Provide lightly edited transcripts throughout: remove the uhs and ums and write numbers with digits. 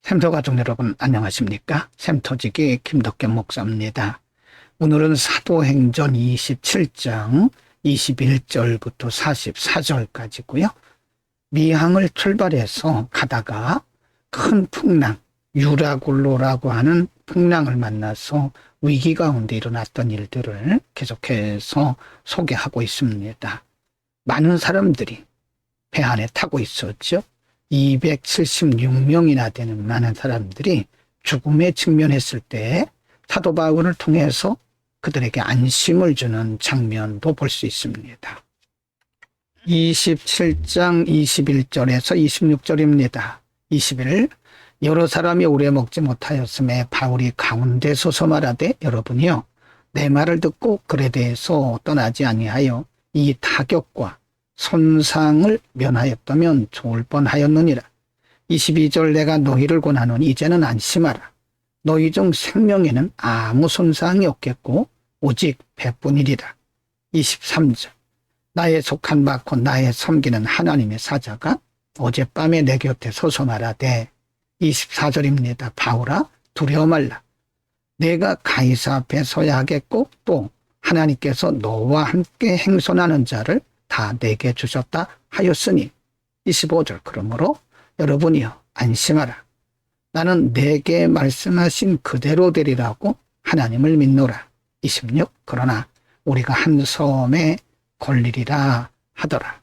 샘터 가족 여러분 안녕하십니까? 샘터지기 김덕겸 목사입니다. 오늘은 사도행전 27장 21절부터 44절까지고요. 미항을 출발해서 가다가 큰 풍랑, 유라굴로라고 하는 풍랑을 만나서 위기 가운데 일어났던 일들을 계속해서 소개하고 있습니다. 많은 사람들이 배 안에 타고 있었죠. 276명이나 되는 많은 사람들이 죽음에 직면했을 때 사도 바울을 통해서 그들에게 안심을 주는 장면도 볼 수 있습니다. 27장 21절에서 26절입니다. 21. 여러 사람이 오래 먹지 못하였음에 바울이 가운데 서서 말하되 여러분이요 내 말을 듣고 글에 대해서 떠나지 아니하여 이 타격과 손상을 면하였다면 좋을 뻔하였느니라. 22절 내가 너희를 권하노니 이제는 안심하라. 너희 중 생명에는 아무 손상이 없겠고 오직 배뿐이리라. 23절 나의 속한 바 곧 나의 섬기는 하나님의 사자가 어젯밤에 내 곁에 서서 말하되 24절입니다. 바울아 두려워 말라. 내가 가이사 앞에 서야 하겠고 또 하나님께서 너와 함께 행선하는 자를 다 내게 주셨다 하였으니 25절 그러므로 여러분이여 안심하라. 나는 내게 말씀하신 그대로 되리라고 하나님을 믿노라. 26 그러나 우리가 한 섬에 걸리리라 하더라.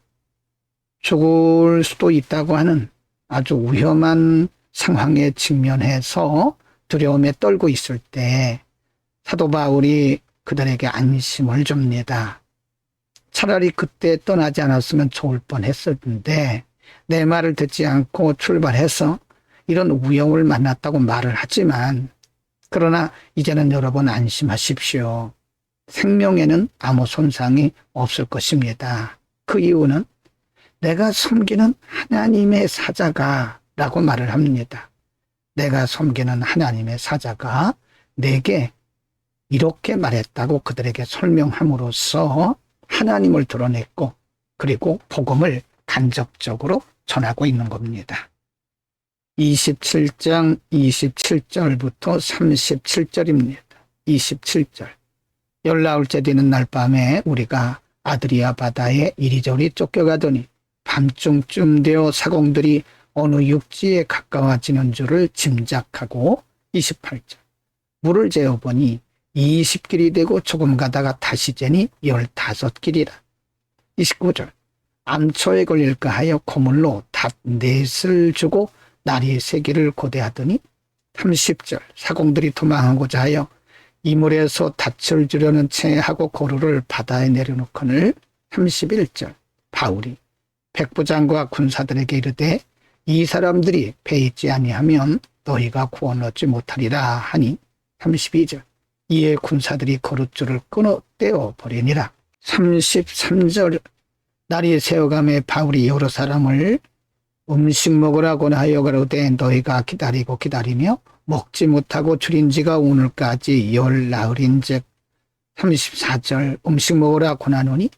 죽을 수도 있다고 하는 아주 위험한 상황에 직면해서 두려움에 떨고 있을 때 사도 바울이 그들에게 안심을 줍니다. 차라리 그때 떠나지 않았으면 좋을 뻔했었는데 내 말을 듣지 않고 출발해서 이런 위험을 만났다고 말을 하지만 그러나 이제는 여러분 안심하십시오. 생명에는 아무 손상이 없을 것입니다. 그 이유는 내가 섬기는 하나님의 사자가 라고 말을 합니다. 내가 섬기는 하나님의 사자가 내게 이렇게 말했다고 그들에게 설명함으로써 하나님을 드러냈고 그리고 복음을 간접적으로 전하고 있는 겁니다. 27장 27절부터 37절입니다. 27절 열나흘째 되는 날 밤에 우리가 아드리아 바다에 이리저리 쫓겨가더니 밤중쯤 되어 사공들이 어느 육지에 가까워지는 줄을 짐작하고 28절 물을 재어보니 20길이 되고 조금 가다가 다시 재니 15길이라. 29절 암초에 걸릴까 하여 고물로 닷 넷을 주고 나리 세기를 고대하더니 30절 사공들이 도망하고자 하여 이물에서 닻을 주려는 채 하고 고루를 바다에 내려놓거늘 31절 바울이 백부장과 군사들에게 이르되 이 사람들이 배 있지 아니하면 너희가 구원 얻지 못하리라 하니 32절 이에 군사들이 거룻줄을 끊어 떼어 버리니라. 33절 날이 새어감에 바울이 여러 사람을 음식 먹으라고 하여 가로되 너희가 기다리고 기다리며 먹지 못하고 줄인 지가 오늘까지 열나흘인즉 34절 음식 먹으라 권하노니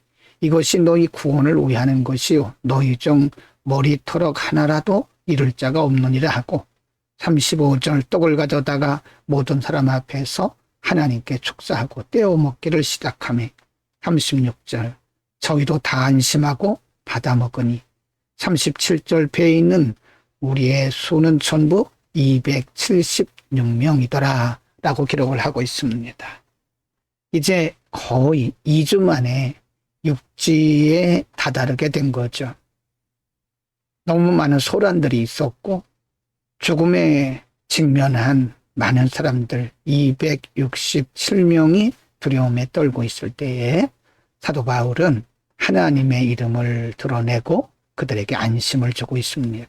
이것이 너희 구원을 위하는 것이요 너희 중 머리털럭 하나라도 잃을 자가 없느니라 하고 35절 떡을 가져다가 모든 사람 앞에서 하나님께 축사하고 떼어 먹기를 시작하며 36절 저희도 다 안심하고 받아 먹으니 37절 배에 있는 우리의 수는 전부 276명이더라 라고 기록을 하고 있습니다. 이제 거의 2주 만에 육지에 다다르게 된 거죠. 너무 많은 소란들이 있었고 죽음에 직면한 많은 사람들 267명이 두려움에 떨고 있을 때에 사도 바울은 하나님의 이름을 드러내고 그들에게 안심을 주고 있습니다.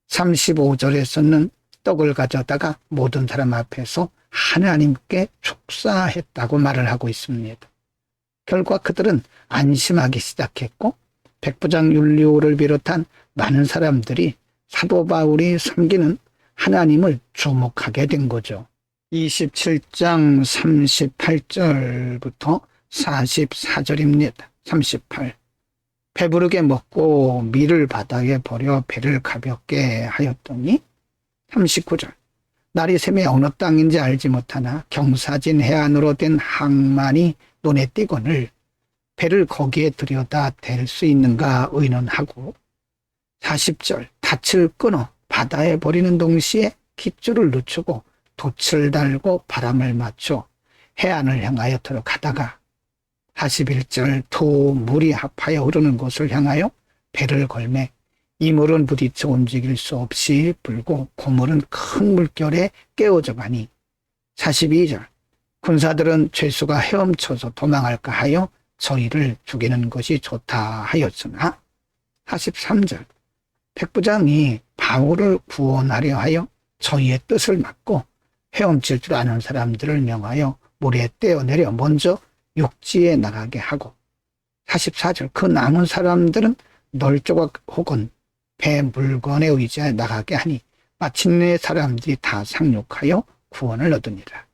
35절에서는 떡을 가져다가 모든 사람 앞에서 하나님께 축사했다고 말을 하고 있습니다. 결과 그들은 안심하기 시작했고 백부장 율리오를 비롯한 많은 사람들이 사도 바울이 섬기는 하나님을 주목하게 된 거죠. 27장 38절부터 44절입니다. 38. 배부르게 먹고 밀을 바닥에 버려 배를 가볍게 하였더니 39절. 날이 새매 어느 땅인지 알지 못하나 경사진 해안으로 된 항만이 눈에 띄거늘 배를 거기에 들여다 댈 수 있는가 의논하고. 40절. 닻을 끊어 바다에 버리는 동시에 깃줄을 늦추고 돛을 달고 바람을 맞춰 해안을 향하여 들어가다가. 41절. 두 물이 합하여 흐르는 곳을 향하여 배를 걸매 이물은 부딪혀 움직일 수 없이 불고 고물은 큰 물결에 깨어져 가니. 42절. 군사들은 죄수가 헤엄쳐서 도망할까 하여 저희를 죽이는 것이 좋다 하였으나. 43절. 백부장이 바울을 구원하려 하여 저희의 뜻을 막고 헤엄칠 줄 아는 사람들을 명하여 물에 떼어내려 먼저 육지에 나가게 하고. 44절. 그 남은 사람들은 널조각 혹은 배 물건에 의지하여 나가게 하니 마침내 사람들이 다 상륙하여 구원을 얻으니라.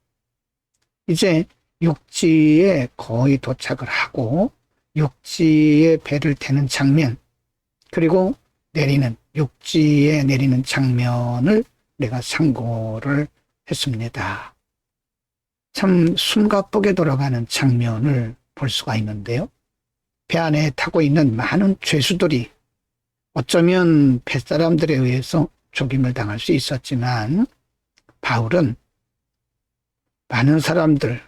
이제 육지에 거의 도착을 하고 육지에 배를 태는 장면, 그리고 육지에 내리는 장면을 내가 상고를 했습니다. 참 숨가쁘게 돌아가는 장면을 볼 수가 있는데요. 배 안에 타고 있는 많은 죄수들이 어쩌면 뱃사람들에 의해서 죽임을 당할 수 있었지만 바울은 많은 사람들,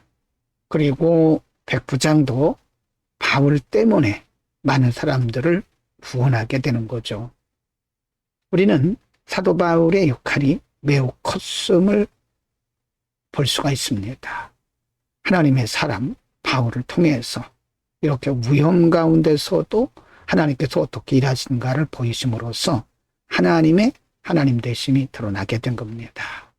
그리고 백부장도 바울 때문에 많은 사람들을 구원하게 되는 거죠. 우리는 사도 바울의 역할이 매우 컸음을 볼 수가 있습니다. 하나님의 사람 바울을 통해서 이렇게 위험 가운데서도 하나님께서 어떻게 일하시는가를 보이심으로써 하나님의 하나님 되심이 드러나게 된 겁니다.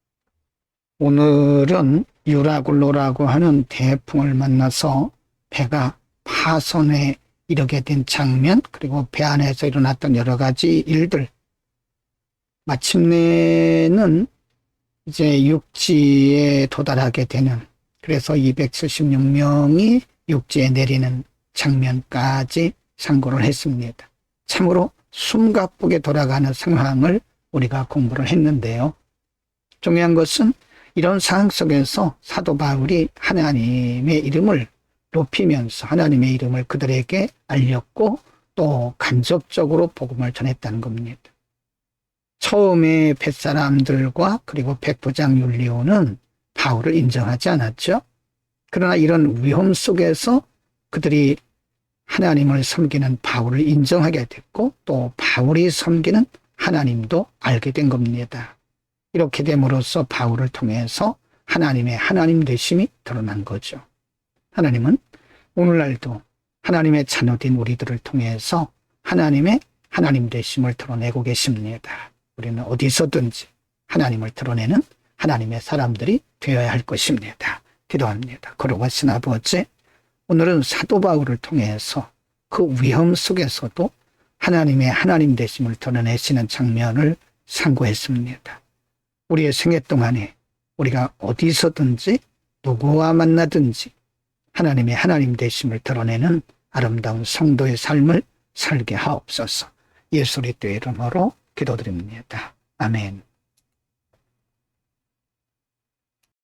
오늘은 유라굴로라고 하는 대풍을 만나서 배가 파손에 이르게 된 장면, 그리고 배 안에서 일어났던 여러 가지 일들, 마침내는 이제 육지에 도달하게 되는, 그래서 276명이 육지에 내리는 장면까지 상고를 했습니다. 참으로 숨가쁘게 돌아가는 상황을 우리가 공부를 했는데요. 중요한 것은 이런 상황 속에서 사도 바울이 하나님의 이름을 높이면서 하나님의 이름을 그들에게 알렸고 또 간접적으로 복음을 전했다는 겁니다. 처음에 뱃사람들과 그리고 백부장 율리오는 바울을 인정하지 않았죠. 그러나 이런 위험 속에서 그들이 하나님을 섬기는 바울을 인정하게 됐고 또 바울이 섬기는 하나님도 알게 된 겁니다. 이렇게 됨으로써 바울을 통해서 하나님의 하나님 되심이 드러난 거죠. 하나님은 오늘날도 하나님의 자녀된 우리들을 통해서 하나님의 하나님 되심을 드러내고 계십니다. 우리는 어디서든지 하나님을 드러내는 하나님의 사람들이 되어야 할 것입니다. 기도합니다. 거룩하신 아버지, 오늘은 사도 바울을 통해서 그 위험 속에서도 하나님의 하나님 되심을 드러내시는 장면을 상고했습니다. 우리의 생애 동안에 우리가 어디서든지 누구와 만나든지 하나님의 하나님 되심을 드러내는 아름다운 성도의 삶을 살게 하옵소서. 예수 그리스도의 이름으로 기도드립니다. 아멘.